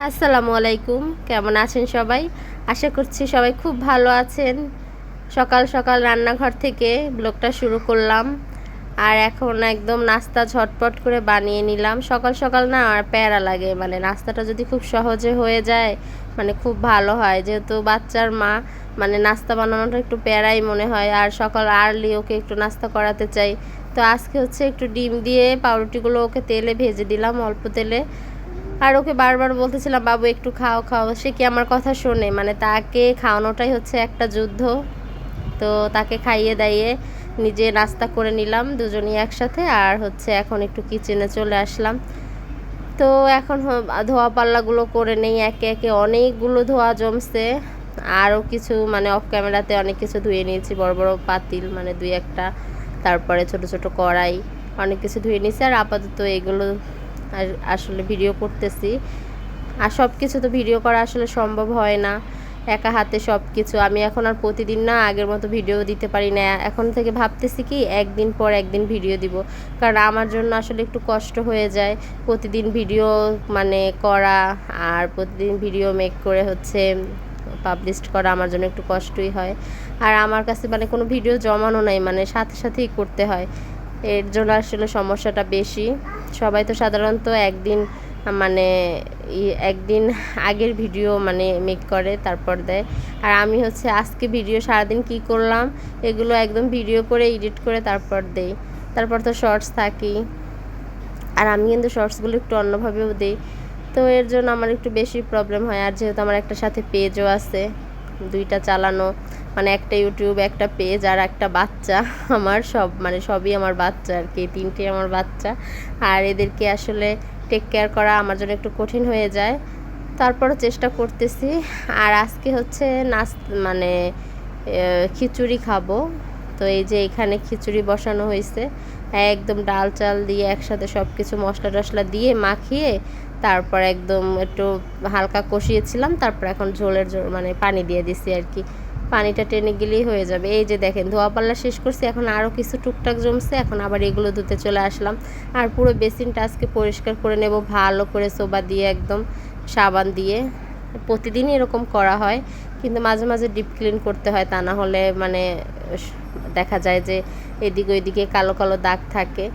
আসসালামু আলাইকুম, কেমন আছেন সবাই? আশা করছি সবাই খুব ভালো আছেন। সকাল সকাল রান্নাঘর থেকে ব্লগটা শুরু করলাম। আর এখন একদম নাস্তা ঝটপট করে বানিয়ে নিলাম। সকাল সকাল না আর প্যারা লাগে, মানে নাস্তাটা যদি খুব সহজে হয়ে যায় মানে খুব ভালো হয়। যেহেতু বাচ্চার মা, মানে নাস্তা বানানোটা একটু প্যারাই মনে হয়। আর সকাল আর্লি ওকে একটু নাস্তা করাতে চাই। তো আজকে হচ্ছে একটু ডিম দিয়ে পাউরুটিগুলো ওকে তেলে ভেজে দিলাম, অল্প তেলে। আর ওকে বারবার বলতেছিলাম, বাবু একটু খাও খাও, সে কি আমার কথা শোনে? মানে তাকে খাওয়ানোটাই হচ্ছে একটা যুদ্ধ। তো তাকে খাইয়ে দাইয়ে নিজে নাস্তা করে নিলাম দুজনেই একসাথে। আর হচ্ছে এখন একটু কিচেনে চলে আসলাম। তো এখন ধোয়া পাল্লাগুলো করে নেই একে একে, অনেকগুলো ধোয়া জমছে। আরও কিছু মানে অফ ক্যামেরাতে অনেক কিছু ধুয়ে নিয়েছি, বড় বড় পাতিল মানে দুই একটা, তারপরে ছোট ছোট কড়াই, অনেক কিছু ধুয়ে নিয়েছি। আর আপাতত এগুলো আর আসলে ভিডিও করতেছি। আর সব কিছু তো ভিডিও করা আসলে সম্ভব হয় না একা হাতে সব কিছু। আমি এখন আর প্রতিদিন না আগের মতো ভিডিও দিতে পারি না। এখন থেকে ভাবতেছি কি একদিন পর একদিন ভিডিও দিব, কারণ আমার জন্য আসলে একটু কষ্ট হয়ে যায় প্রতিদিন ভিডিও মানে করা। আর প্রতিদিন ভিডিও মেক করে হচ্ছে পাবলিশ করা আমার জন্য একটু কষ্টই হয়। আর আমার কাছে মানে কোনো ভিডিও জমানো নাই, মানে সাথে সাথেই করতে হয়। এর জন্য আসলে সমস্যাটা বেশি। সবাই তো সাধারণত একদিন মানে একদিন আগের ভিডিও মানে মেক করে তারপর দেয়। আর আমি হচ্ছে আজকে ভিডিও সারাদিন কি করলাম এগুলো একদম ভিডিও করে এডিট করে তারপর দেই। তারপর তো শর্টস থাকি, আর আমি কিন্তু শর্টসগুলো একটু অন্যভাবেও দিই। তো এর জন্য আমার একটু বেশি প্রবলেম হয়। আর যেহেতু আমার একটা সাথে পেজও আছে, দুইটা চালানো, মানে একটা ইউটিউব, একটা পেজ, আর একটা বাচ্চা আমার, সব মানে সবই আমার বাচ্চা আর কি, তিনটে আমার বাচ্চা। আর এদেরকে আসলে টেক কেয়ার করা আমার জন্য একটু কঠিন হয়ে যায়। তারপরও চেষ্টা করতেছি। আর আজকে হচ্ছে মানে খিচুড়ি খাবো। তো এই যে এখানে খিচুড়ি বসানো হয়েছে, একদম ডাল চাল দিয়ে একসাথে সব কিছু মশলা টশলা দিয়ে মাখিয়ে তারপর একদম একটু হালকা কষিয়েছিলাম। তারপর এখন ঝোলের মানে পানি দিয়ে দিছি আর কি, পানিটা টেনে গেলেই হয়ে যাবে। এই যে দেখেন ধোয়া পাল্লা শেষ করছি, এখন আরও কিছু টুকটাক জমছে, এখন আবার এগুলো ধুতে চলে আসলাম। আর পুরো বেসিনটা আজকে পরিষ্কার করে নেব ভালো করে, সোবা দিয়ে একদম সাবান দিয়ে। প্রতিদিনই এরকম করা হয়, কিন্তু মাঝে মাঝে ডিপ ক্লিন করতে হয়, তা না হলে মানে দেখা যায় যে এদিক ওইদিকে কালো কালো দাগ থাকে।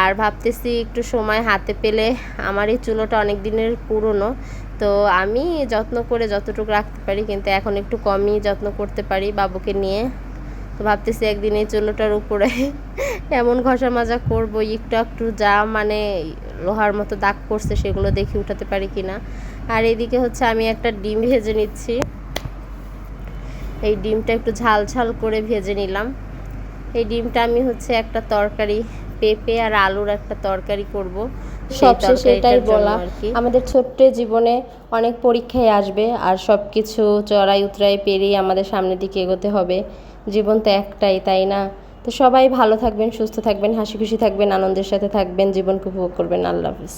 আর ভাবতেছি একটু সময় হাতে পেলে, আমার এই চুলোটা অনেক দিনের পুরনো, তো আমি যত্ন করে যতটুকু রাখতে পারি, কিন্তু এখন একটু কমই যত্ন করতে পারি বাবুকে নিয়ে। তো ভাবতেছি একদিন এই চুলোটার উপরে এমন ঘষা মাজা করবো, একটু একটু যা মানে লোহার মতো দাগ পড়ছে সেগুলো দেখি উঠাতে পারি কিনা। আর এইদিকে হচ্ছে আমি একটা ডিম ভেজে নিচ্ছি। এই ডিমটা একটু ঝাল ঝাল করে ভেজে নিলাম। এই ডিমটা আমি হচ্ছে একটা তরকারি, পেঁপে আর আলুর একটা তরকারি করব। সবশেষে এটাই বলা, আমাদের ছোট্ট জীবনে অনেক পরীক্ষায় আসবে, আর সব কিছু চড়াই উতরাই পেরিয়ে আমাদের সামনের দিকে এগোতে হবে। জীবন তো একটাই, তাই না? তো সবাই ভালো থাকবেন, সুস্থ থাকবেন, হাসি খুশি থাকবেন, আনন্দের সাথে থাকবেন, জীবনকে উপভোগ করবেন। আল্লাহ হাফিজ।